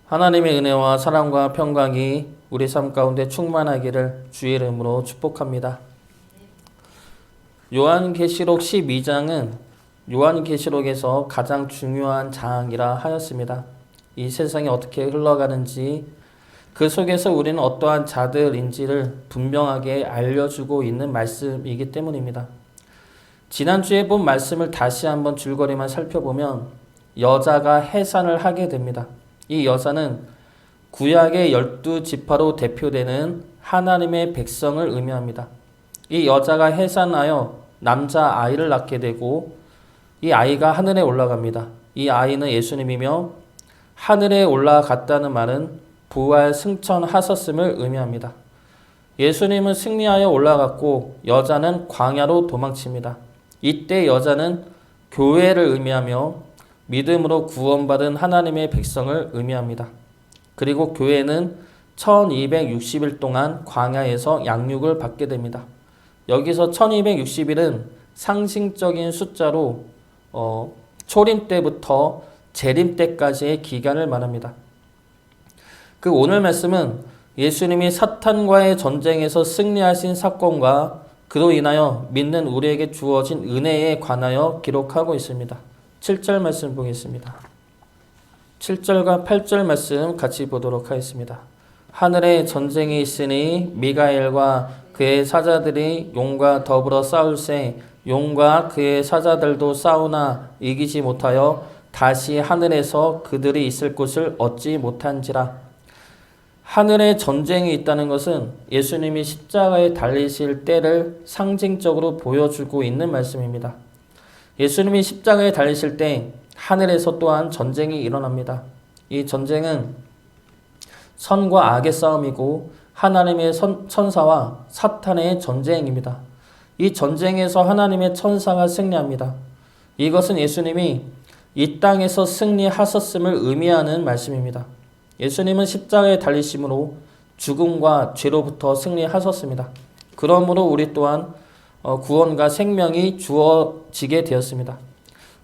하나님의 은혜와 사랑과 평강이 우리 삶 가운데 충만하기를 주의 이름으로 축복합니다. 요한계시록 12장은 요한계시록에서 가장 중요한 장이라 하였습니다. 이 세상이 어떻게 흘러가는지 그 속에서 우리는 어떠한 자들인지를 분명하게 알려주고 있는 말씀이기 때문입니다. 지난주에 본 말씀을 다시 한번 줄거리만 살펴보면 여자가 해산을 하게 됩니다. 이 여자는 구약의 12지파로 대표되는 하나님의 백성을 의미합니다. 이 여자가 해산하여 남자아이를 낳게 되고 이 아이가 하늘에 올라갑니다. 이 아이는 예수님이며 하늘에 올라갔다는 말은 부활 승천하셨음을 의미합니다. 예수님은 승리하여 올라갔고 여자는 광야로 도망칩니다. 이때 여자는 교회를 의미하며 믿음으로 구원받은 하나님의 백성을 의미합니다. 그리고 교회는 1260일 동안 광야에서 양육을 받게 됩니다. 여기서 1260일은 상징적인 숫자로 초림 때부터 재림 때까지의 기간을 말합니다. 그 오늘 말씀은 예수님이 사탄과의 전쟁에서 승리하신 사건과 그로 인하여 믿는 우리에게 주어진 은혜에 관하여 기록하고 있습니다. 7절 말씀 보겠습니다. 7절과 8절 말씀 같이 보도록 하겠습니다. 하늘에 전쟁이 있으니 미가엘과 그의 사자들이 용과 더불어 싸울세 용과 그의 사자들도 싸우나 이기지 못하여 다시 하늘에서 그들이 있을 곳을 얻지 못한지라. 하늘에 전쟁이 있다는 것은 예수님이 십자가에 달리실 때를 상징적으로 보여주고 있는 말씀입니다. 예수님이 십자가에 달리실 때 하늘에서 또한 전쟁이 일어납니다. 이 전쟁은 선과 악의 싸움이고 하나님의 천사와 사탄의 전쟁입니다. 이 전쟁에서 하나님의 천사가 승리합니다. 이것은 예수님이 이 땅에서 승리하셨음을 의미하는 말씀입니다. 예수님은 십자가에 달리심으로 죽음과 죄로부터 승리하셨습니다. 그러므로 우리 또한 구원과 생명이 주어지게 되었습니다.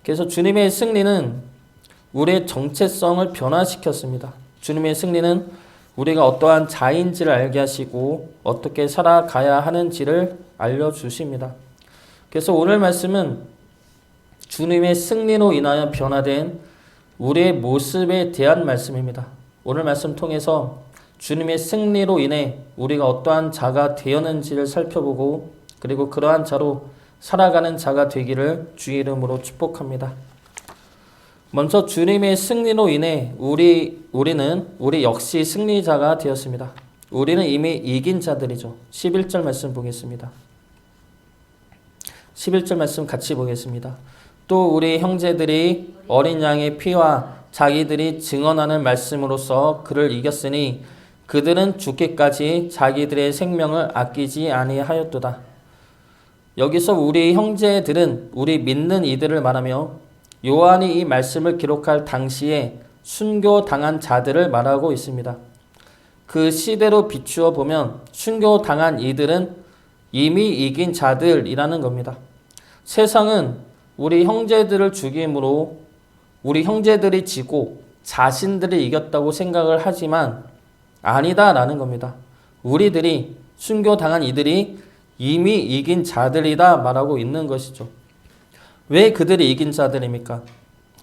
그래서 주님의 승리는 우리의 정체성을 변화시켰습니다. 주님의 승리는 우리가 어떠한 자인지를 알게 하시고 어떻게 살아가야 하는지를 알려주십니다. 그래서 오늘 말씀은 주님의 승리로 인하여 변화된 우리의 모습에 대한 말씀입니다. 오늘 말씀 통해서 주님의 승리로 인해 우리가 어떠한 자가 되었는지를 살펴보고 그리고 그러한 자로 살아가는 자가 되기를 주의 이름으로 축복합니다. 먼저 주님의 승리로 인해 우리 역시 승리자가 되었습니다. 우리는 이미 이긴 자들이죠. 11절 말씀 보겠습니다. 11절 말씀 같이 보겠습니다. 또 우리 형제들이 어린 양의 피와 자기들이 증언하는 말씀으로써 그를 이겼으니 그들은 죽기까지 자기들의 생명을 아끼지 아니하였도다. 여기서 우리 형제들은 우리 믿는 이들을 말하며 요한이 이 말씀을 기록할 당시에 순교당한 자들을 말하고 있습니다. 그 시대로 비추어 보면 순교당한 이들은 이미 이긴 자들이라는 겁니다. 세상은 우리 형제들을 죽임으로 우리 형제들이 지고 자신들이 이겼다고 생각을 하지만 아니다라는 겁니다. 우리들이 순교당한 이들이 이미 이긴 자들이다 말하고 있는 것이죠. 왜 그들이 이긴 자들입니까?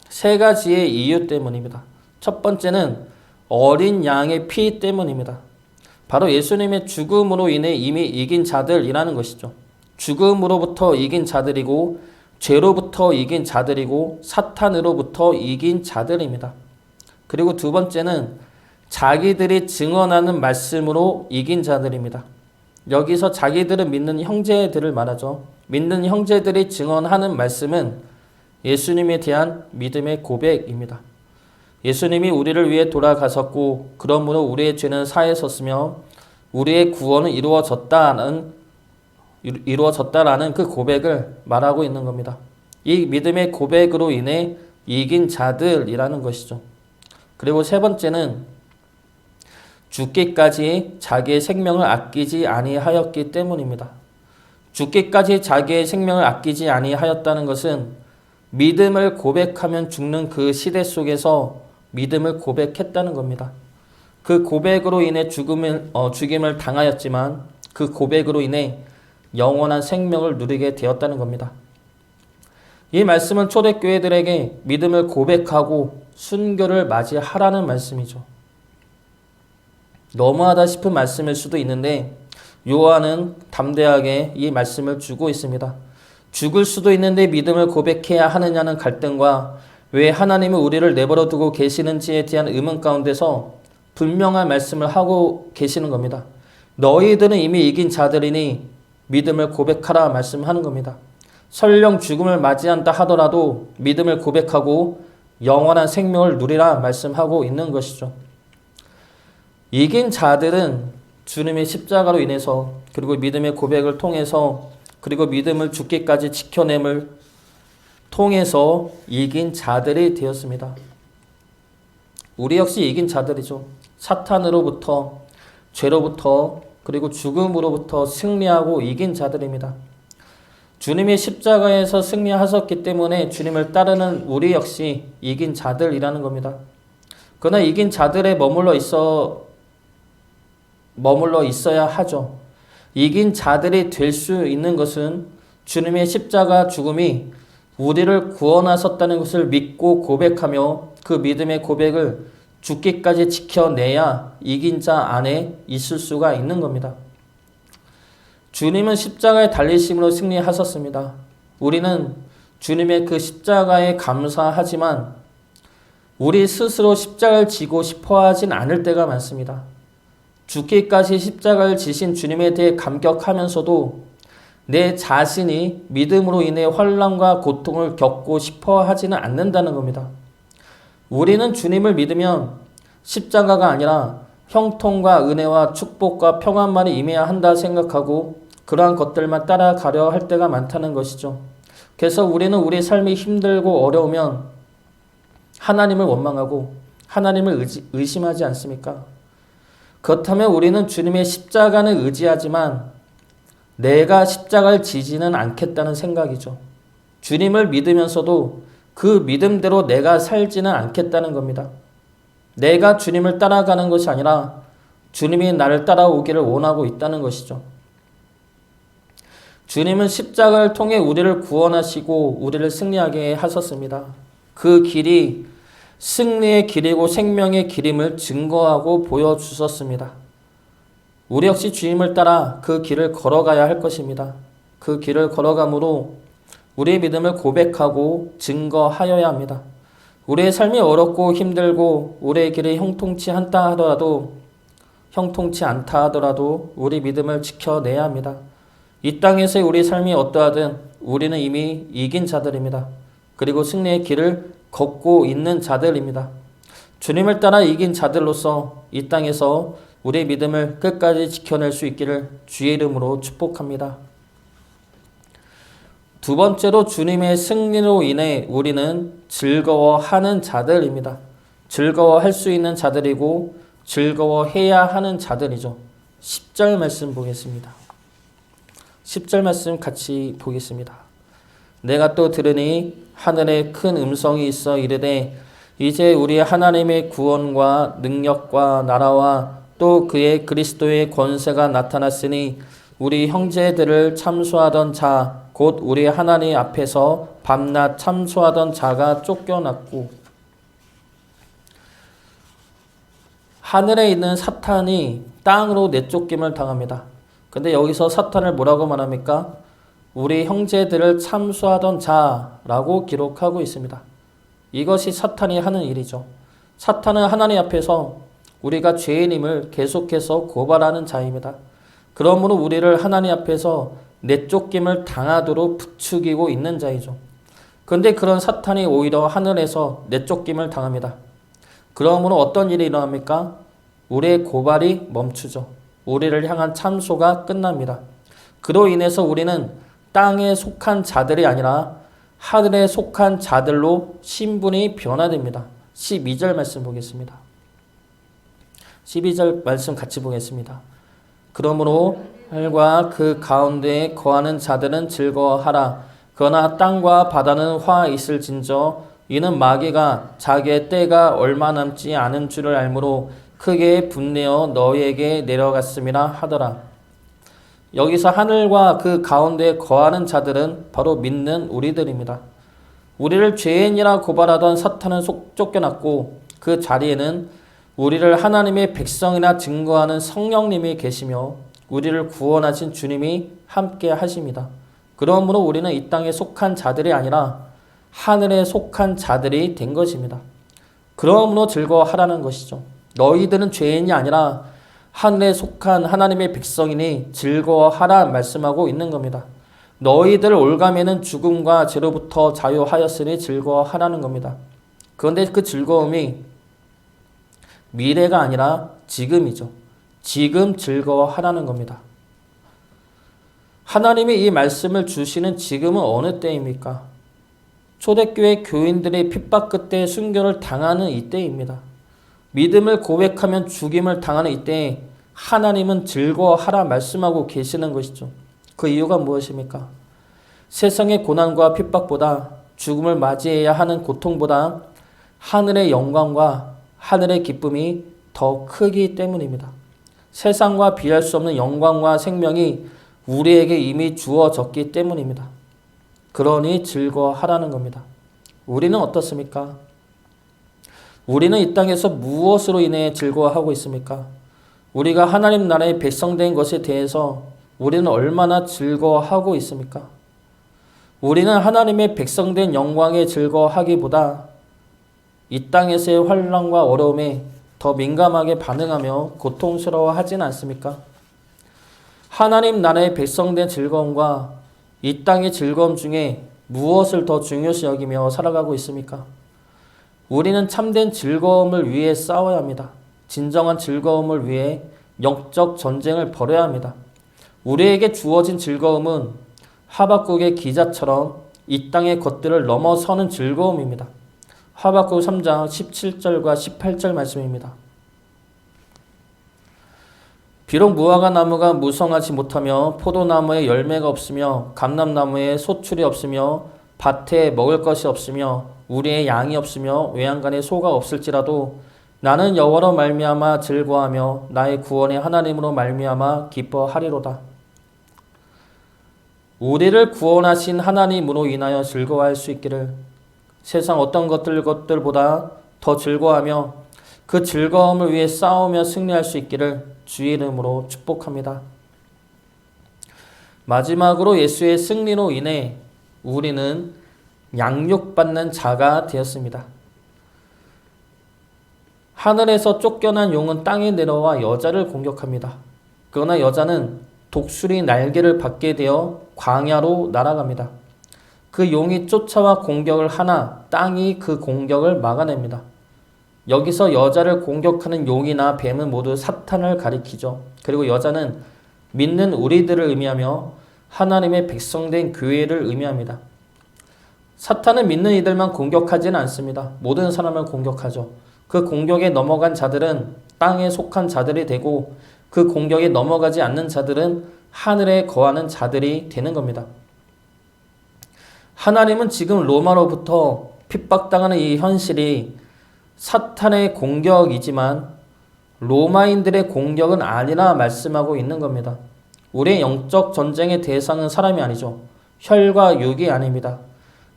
세 가지의 이유 때문입니다. 첫 번째는 어린 양의 피 때문입니다. 바로 예수님의 죽음으로 인해 이미 이긴 자들이라는 것이죠. 죽음으로부터 이긴 자들이고 죄로부터 이긴 자들이고 사탄으로부터 이긴 자들입니다. 그리고 두 번째는 자기들이 증언하는 말씀으로 이긴 자들입니다. 여기서 자기들은 믿는 형제들을 말하죠. 믿는 형제들이 증언하는 말씀은 예수님에 대한 믿음의 고백입니다. 예수님이 우리를 위해 돌아가셨고 그러므로 우리의 죄는 사해졌으며 우리의 구원은 이루어졌다라는 그 고백을 말하고 있는 겁니다. 이 믿음의 고백으로 인해 이긴 자들이라는 것이죠. 그리고 세 번째는 죽기까지 자기의 생명을 아끼지 아니하였기 때문입니다. 죽기까지 자기의 생명을 아끼지 아니하였다는 것은 믿음을 고백하면 죽는 그 시대 속에서 믿음을 고백했다는 겁니다. 그 고백으로 인해 죽임을 당하였지만 그 고백으로 인해 영원한 생명을 누리게 되었다는 겁니다. 이 말씀은 초대교회들에게 믿음을 고백하고 순교를 맞이하라는 말씀이죠. 너무하다 싶은 말씀일 수도 있는데 요한은 담대하게 이 말씀을 주고 있습니다. 죽을 수도 있는데 믿음을 고백해야 하느냐는 갈등과 왜 하나님은 우리를 내버려 두고 계시는지에 대한 의문 가운데서 분명한 말씀을 하고 계시는 겁니다. 너희들은 이미 이긴 자들이니 믿음을 고백하라 말씀하는 겁니다. 설령 죽음을 맞이한다 하더라도 믿음을 고백하고 영원한 생명을 누리라 말씀하고 있는 것이죠. 이긴 자들은 주님의 십자가로 인해서 그리고 믿음의 고백을 통해서 그리고 믿음을 죽기까지 지켜냄을 통해서 이긴 자들이 되었습니다. 우리 역시 이긴 자들이죠. 사탄으로부터, 죄로부터, 그리고 죽음으로부터 승리하고 이긴 자들입니다. 주님이 십자가에서 승리하셨기 때문에 주님을 따르는 우리 역시 이긴 자들이라는 겁니다. 그러나 이긴 자들에 머물러 있어야 하죠. 이긴 자들이 될 수 있는 것은 주님의 십자가 죽음이 우리를 구원하셨다는 것을 믿고 고백하며 그 믿음의 고백을 죽기까지 지켜내야 이긴 자 안에 있을 수가 있는 겁니다. 주님은 십자가에 달리심으로 승리하셨습니다. 우리는 주님의 그 십자가에 감사하지만 우리 스스로 십자가를 지고 싶어 하진 않을 때가 많습니다. 죽기까지 십자가를 지신 주님에 대해 감격하면서도 내 자신이 믿음으로 인해 환난과 고통을 겪고 싶어 하지는 않는다는 겁니다. 우리는 주님을 믿으면 십자가가 아니라 형통과 은혜와 축복과 평안만이 임해야 한다 생각하고 그러한 것들만 따라가려 할 때가 많다는 것이죠. 그래서 우리는 우리 삶이 힘들고 어려우면 하나님을 원망하고 하나님을 의심하지 않습니까? 그렇다면 우리는 주님의 십자가는 의지하지만 내가 십자가를 지지는 않겠다는 생각이죠. 주님을 믿으면서도 그 믿음대로 내가 살지는 않겠다는 겁니다. 내가 주님을 따라가는 것이 아니라 주님이 나를 따라오기를 원하고 있다는 것이죠. 주님은 십자가를 통해 우리를 구원하시고 우리를 승리하게 하셨습니다. 그 길이 승리의 길이고 생명의 길임을 증거하고 보여주셨습니다. 우리 역시 주님을 따라 그 길을 걸어가야 할 것입니다. 그 길을 걸어감으로 우리의 믿음을 고백하고 증거하여야 합니다. 우리의 삶이 어렵고 힘들고 우리의 길이 형통치 않다 하더라도 우리 믿음을 지켜내야 합니다. 이 땅에서의 우리 삶이 어떠하든 우리는 이미 이긴 자들입니다. 그리고 승리의 길을 걷고 있는 자들입니다. 주님을 따라 이긴 자들로서 이 땅에서 우리의 믿음을 끝까지 지켜낼 수 있기를 주의 이름으로 축복합니다. 두 번째로 주님의 승리로 인해 우리는 즐거워하는 자들입니다. 즐거워할 수 있는 자들이고 즐거워해야 하는 자들이죠. 10절 말씀 보겠습니다. 10절 말씀 같이 보겠습니다. 내가 또 들으니 하늘에 큰 음성이 있어 이르되 이제 우리 하나님의 구원과 능력과 나라와 또 그의 그리스도의 권세가 나타났으니 우리 형제들을 참소하던 자 곧 우리 하나님 앞에서 밤낮 참소하던 자가 쫓겨났고 하늘에 있는 사탄이 땅으로 내쫓김을 당합니다. 근데 여기서 사탄을 뭐라고 말합니까? 우리 형제들을 참소하던 자라고 기록하고 있습니다. 이것이 사탄이 하는 일이죠. 사탄은 하나님 앞에서 우리가 죄인임을 계속해서 고발하는 자입니다. 그러므로 우리를 하나님 앞에서 내쫓김을 당하도록 부추기고 있는 자이죠. 그런데 그런 사탄이 오히려 하늘에서 내쫓김을 당합니다. 그러므로 어떤 일이 일어납니까? 우리의 고발이 멈추죠. 우리를 향한 참소가 끝납니다. 그로 인해서 우리는 땅에 속한 자들이 아니라 하늘에 속한 자들로 신분이 변화됩니다. 12절 말씀 보겠습니다. 12절 말씀 같이 보겠습니다. 그러므로 하늘과 그 가운데에 거하는 자들은 즐거워하라. 그러나 땅과 바다는 화 있을진저 이는 마귀가 자기의 때가 얼마 남지 않은 줄을 알므로 크게 분내어 너희에게 내려갔음이라 하더라. 여기서 하늘과 그 가운데 거하는 자들은 바로 믿는 우리들입니다. 우리를 죄인이라 고발하던 사탄은 쫓겨났고 그 자리에는 우리를 하나님의 백성이라 증거하는 성령님이 계시며 우리를 구원하신 주님이 함께 하십니다. 그러므로 우리는 이 땅에 속한 자들이 아니라 하늘에 속한 자들이 된 것입니다. 그러므로 즐거워하라는 것이죠. 너희들은 죄인이 아니라 하늘에 속한 하나님의 백성이니 즐거워하라 말씀하고 있는 겁니다. 너희들 올가매는 죽음과 죄로부터 자유하였으니 즐거워하라는 겁니다. 그런데 그 즐거움이 미래가 아니라 지금이죠. 지금 즐거워하라는 겁니다. 하나님이 이 말씀을 주시는 지금은 어느 때입니까? 초대교회 교인들의 핍박 끝에 순교를 당하는 이때입니다. 믿음을 고백하면 죽임을 당하는 이때에 하나님은 즐거워하라 말씀하고 계시는 것이죠. 그 이유가 무엇입니까? 세상의 고난과 핍박보다 죽음을 맞이해야 하는 고통보다 하늘의 영광과 하늘의 기쁨이 더 크기 때문입니다. 세상과 비할 수 없는 영광과 생명이 우리에게 이미 주어졌기 때문입니다. 그러니 즐거워하라는 겁니다. 우리는 어떻습니까? 우리는 이 땅에서 무엇으로 인해 즐거워하고 있습니까? 우리가 하나님 나라의 백성된 것에 대해서 우리는 얼마나 즐거워하고 있습니까? 우리는 하나님의 백성된 영광에 즐거워하기보다 이 땅에서의 환난과 어려움에 더 민감하게 반응하며 고통스러워하진 않습니까? 하나님 나라의 백성된 즐거움과 이 땅의 즐거움 중에 무엇을 더 중요시 여기며 살아가고 있습니까? 우리는 참된 즐거움을 위해 싸워야 합니다. 진정한 즐거움을 위해 영적 전쟁을 벌여야 합니다. 우리에게 주어진 즐거움은 하박국의 기자처럼 이 땅의 것들을 넘어서는 즐거움입니다. 하박국 3장 17절과 18절 말씀입니다. 비록 무화과 나무가 무성하지 못하며 포도나무에 열매가 없으며 감람나무에 소출이 없으며 밭에 먹을 것이 없으며 우리의 양이 없으며 외양간에 소가 없을지라도 나는 여호와로 말미암아 즐거워하며 나의 구원의 하나님으로 말미암아 기뻐하리로다. 우리를 구원하신 하나님으로 인하여 즐거워할 수 있기를 세상 어떤 것들보다 더 즐거워하며 그 즐거움을 위해 싸우며 승리할 수 있기를 주의 이름으로 축복합니다. 마지막으로 예수의 승리로 인해 우리는 양육받는 자가 되었습니다. 하늘에서 쫓겨난 용은 땅에 내려와 여자를 공격합니다. 그러나 여자는 독수리 날개를 받게 되어 광야로 날아갑니다. 그 용이 쫓아와 공격을 하나 땅이 그 공격을 막아냅니다. 여기서 여자를 공격하는 용이나 뱀은 모두 사탄을 가리키죠. 그리고 여자는 믿는 우리들을 의미하며 하나님의 백성된 교회를 의미합니다. 사탄은 믿는 이들만 공격하지는 않습니다. 모든 사람을 공격하죠. 그 공격에 넘어간 자들은 땅에 속한 자들이 되고 그 공격에 넘어가지 않는 자들은 하늘에 거하는 자들이 되는 겁니다. 하나님은 지금 로마로부터 핍박당하는 이 현실이 사탄의 공격이지만 로마인들의 공격은 아니라 말씀하고 있는 겁니다. 우리의 영적 전쟁의 대상은 사람이 아니죠. 혈과 육이 아닙니다.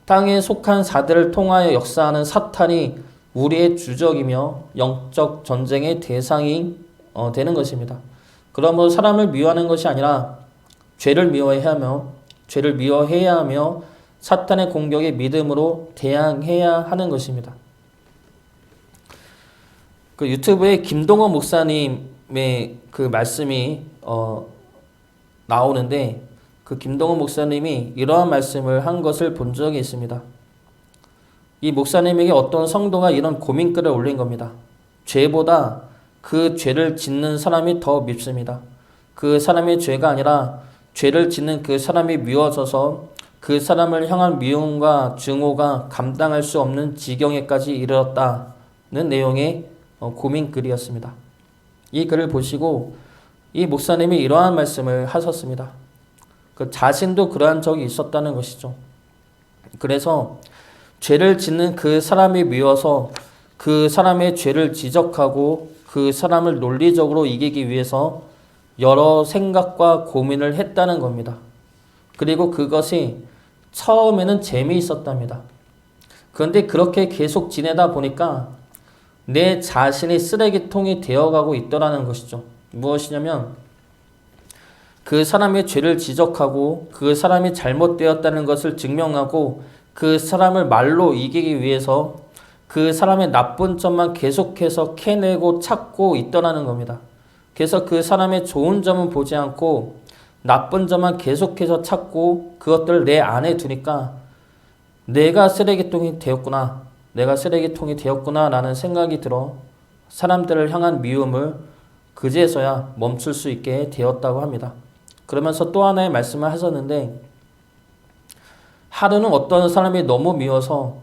땅에 속한 자들을 통하여 역사하는 사탄이 우리의 주적이며 영적 전쟁의 대상이 되는 것입니다. 그러므로 사람을 미워하는 것이 아니라 죄를 미워해야 하며 사탄의 공격에 믿음으로 대항해야 하는 것입니다. 그 유튜브에 김동원 목사님의 그 말씀이 나오는데 그 김동원 목사님이 이러한 말씀을 한 것을 본 적이 있습니다. 이 목사님에게 어떤 성도가 이런 고민글을 올린 겁니다. 죄보다 그 죄를 짓는 사람이 더 밉습니다. 그 사람의 죄가 아니라 죄를 짓는 그 사람이 미워져서 그 사람을 향한 미움과 증오가 감당할 수 없는 지경에까지 이르렀다는 내용의 고민글이었습니다. 이 글을 보시고 이 목사님이 이러한 말씀을 하셨습니다. 그 자신도 그러한 적이 있었다는 것이죠. 그래서 죄를 짓는 그 사람이 미워서 그 사람의 죄를 지적하고 그 사람을 논리적으로 이기기 위해서 여러 생각과 고민을 했다는 겁니다. 그리고 그것이 처음에는 재미있었답니다. 그런데 그렇게 계속 지내다 보니까 내 자신이 쓰레기통이 되어가고 있더라는 것이죠. 무엇이냐면 그 사람의 죄를 지적하고 그 사람이 잘못되었다는 것을 증명하고 그 사람을 말로 이기기 위해서 그 사람의 나쁜 점만 계속해서 캐내고 찾고 있더라는 겁니다. 그래서 그 사람의 좋은 점은 보지 않고 나쁜 점만 계속해서 찾고 그것들을 내 안에 두니까 내가 쓰레기통이 되었구나. 내가 쓰레기통이 되었구나 라는 생각이 들어 사람들을 향한 미움을 그제서야 멈출 수 있게 되었다고 합니다. 그러면서 또 하나의 말씀을 하셨는데 하루는 어떤 사람이 너무 미워서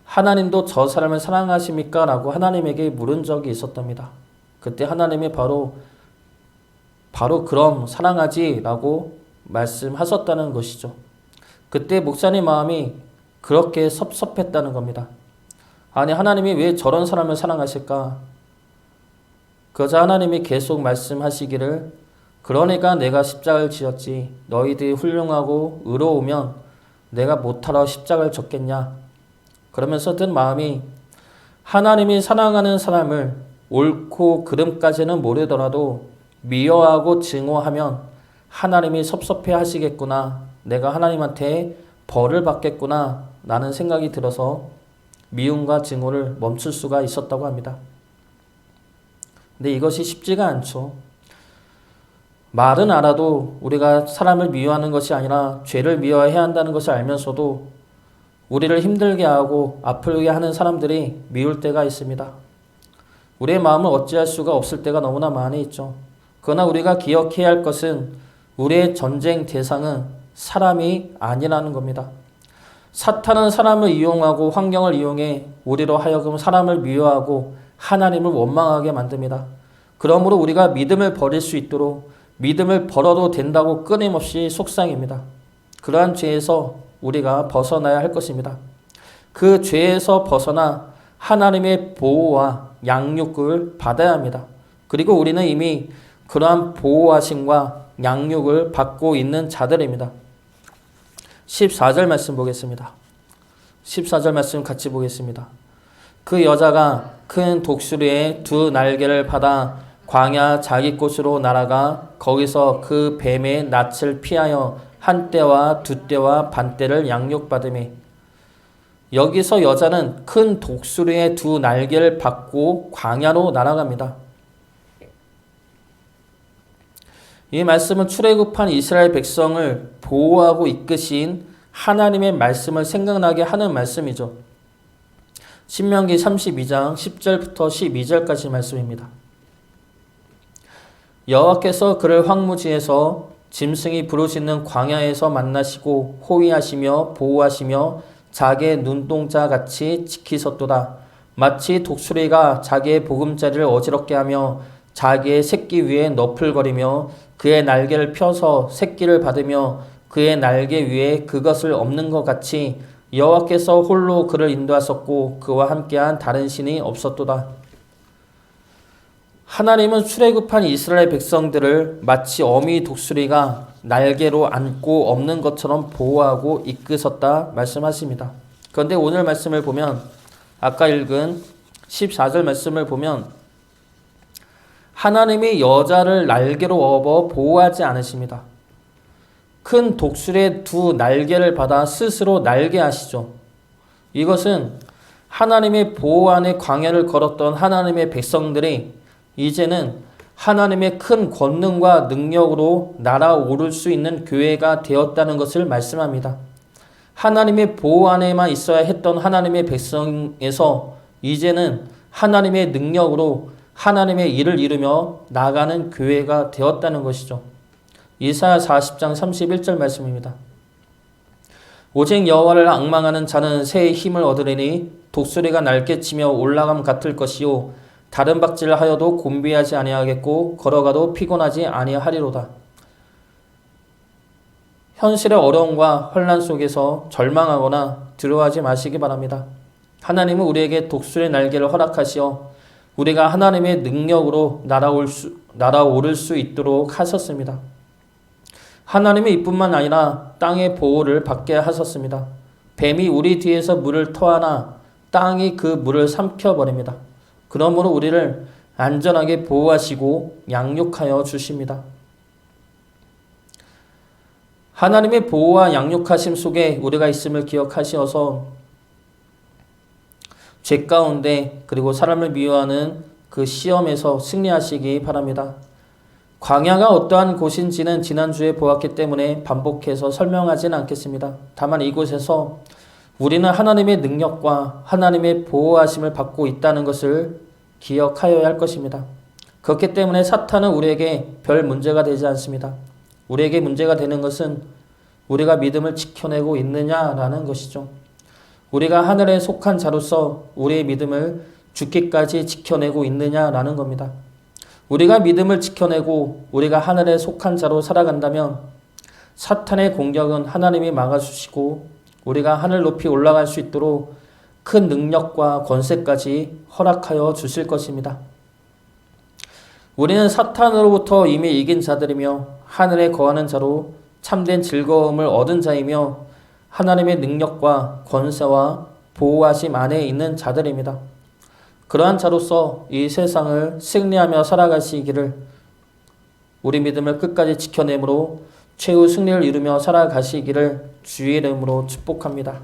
하나님도 저 사람을 사랑하십니까? 라고 하나님에게 물은 적이 있었답니다. 그때 하나님이 바로 그럼 사랑하지 라고 말씀하셨다는 것이죠. 그때 목사님 마음이 그렇게 섭섭했다는 겁니다. 아니 하나님이 왜 저런 사람을 사랑하실까? 그러자 하나님이 계속 말씀하시기를 그러니까 내가 십자가를 지었지 너희들이 훌륭하고 의로우면 내가 못하러 십자가를 졌겠냐? 그러면서 든 마음이 하나님이 사랑하는 사람을 옳고 그름까지는 모르더라도 미워하고 증오하면 하나님이 섭섭해 하시겠구나. 내가 하나님한테 벌을 받겠구나. 라는 생각이 들어서 미움과 증오를 멈출 수가 있었다고 합니다. 근데 이것이 쉽지가 않죠. 말은 알아도 우리가 사람을 미워하는 것이 아니라 죄를 미워해야 한다는 것을 알면서도 우리를 힘들게 하고 아프게 하는 사람들이 미울 때가 있습니다. 우리의 마음을 어찌할 수가 없을 때가 너무나 많이 있죠. 그러나 우리가 기억해야 할 것은 우리의 전쟁 대상은 사람이 아니라는 겁니다. 사탄은 사람을 이용하고 환경을 이용해 우리로 하여금 사람을 미워하고 하나님을 원망하게 만듭니다. 그러므로 우리가 믿음을 버릴 수 있도록 믿음을 버려도 된다고 끊임없이 속상입니다. 그러한 죄에서 우리가 벗어나야 할 것입니다. 그 죄에서 벗어나 하나님의 보호와 양육을 받아야 합니다. 그리고 우리는 이미 그러한 보호하심과 양육을 받고 있는 자들입니다. 14절 말씀 보겠습니다. 14절 말씀 같이 보겠습니다. 그 여자가 큰 독수리의 두 날개를 받아 광야 자기 곳으로 날아가 거기서 그 뱀의 낯을 피하여 한 때와 두 때와 반 때를 양육받으며 여기서 여자는 큰 독수리의 두 날개를 받고 광야로 날아갑니다. 이 말씀은 출애굽한 이스라엘 백성을 보호하고 이끄신 하나님의 말씀을 생각나게 하는 말씀이죠. 신명기 32장 10절부터 12절까지 말씀입니다. 여호와께서 그를 황무지에서 짐승이 부르짖는 광야에서 만나시고 호위하시며 보호하시며 자기의 눈동자 같이 지키셨도다. 마치 독수리가 자기의 보금자리를 어지럽게 하며 자기의 새끼 위에 너풀거리며 그의 날개를 펴서 새끼를 받으며 그의 날개 위에 그것을 엎는 것 같이 여호와께서 홀로 그를 인도하셨고 그와 함께한 다른 신이 없었도다. 하나님은 출애굽한 이스라엘 백성들을 마치 어미 독수리가 날개로 안고 엎는 것처럼 보호하고 이끄셨다 말씀하십니다. 그런데 오늘 말씀을 보면 아까 읽은 14절 말씀을 보면 하나님이 여자를 날개로 업어 보호하지 않으십니다. 큰 독수리의 두 날개를 받아 스스로 날개하시죠. 이것은 하나님의 보호 안에 광야를 걸었던 하나님의 백성들이 이제는 하나님의 큰 권능과 능력으로 날아오를 수 있는 교회가 되었다는 것을 말씀합니다. 하나님의 보호 안에만 있어야 했던 하나님의 백성에서 이제는 하나님의 능력으로 하나님의 일을 이루며 나가는 교회가 되었다는 것이죠. 이사야 40장 31절 말씀입니다. 오직 여호와를 앙망하는 자는 새의 힘을 얻으리니 독수리가 날개치며 올라감 같을 것이요 다른 박질을 하여도 곤비하지 아니하겠고 걸어가도 피곤하지 아니하리로다. 현실의 어려움과 혼란 속에서 절망하거나 두려워하지 마시기 바랍니다. 하나님은 우리에게 독수리의 날개를 허락하시어 우리가 하나님의 능력으로 날아오를 수 있도록 하셨습니다. 하나님의 이뿐만 아니라 땅의 보호를 받게 하셨습니다. 뱀이 우리 뒤에서 물을 토하나 땅이 그 물을 삼켜버립니다. 그러므로 우리를 안전하게 보호하시고 양육하여 주십니다. 하나님의 보호와 양육하심 속에 우리가 있음을 기억하시어서 죄 가운데 그리고 사람을 미워하는 그 시험에서 승리하시기 바랍니다. 광야가 어떠한 곳인지는 지난주에 보았기 때문에 반복해서 설명하지는 않겠습니다. 다만 이곳에서 우리는 하나님의 능력과 하나님의 보호하심을 받고 있다는 것을 기억하여야 할 것입니다. 그렇기 때문에 사탄은 우리에게 별 문제가 되지 않습니다. 우리에게 문제가 되는 것은 우리가 믿음을 지켜내고 있느냐라는 것이죠. 우리가 하늘에 속한 자로서 우리의 믿음을 죽기까지 지켜내고 있느냐라는 겁니다. 우리가 믿음을 지켜내고 우리가 하늘에 속한 자로 살아간다면 사탄의 공격은 하나님이 막아주시고 우리가 하늘 높이 올라갈 수 있도록 큰 능력과 권세까지 허락하여 주실 것입니다. 우리는 사탄으로부터 이미 이긴 자들이며 하늘에 거하는 자로 참된 즐거움을 얻은 자이며 하나님의 능력과 권세와 보호하심 안에 있는 자들입니다. 그러한 자로서 이 세상을 승리하며 살아가시기를 우리 믿음을 끝까지 지켜내므로 최후 승리를 이루며 살아가시기를 주의 이름으로 축복합니다.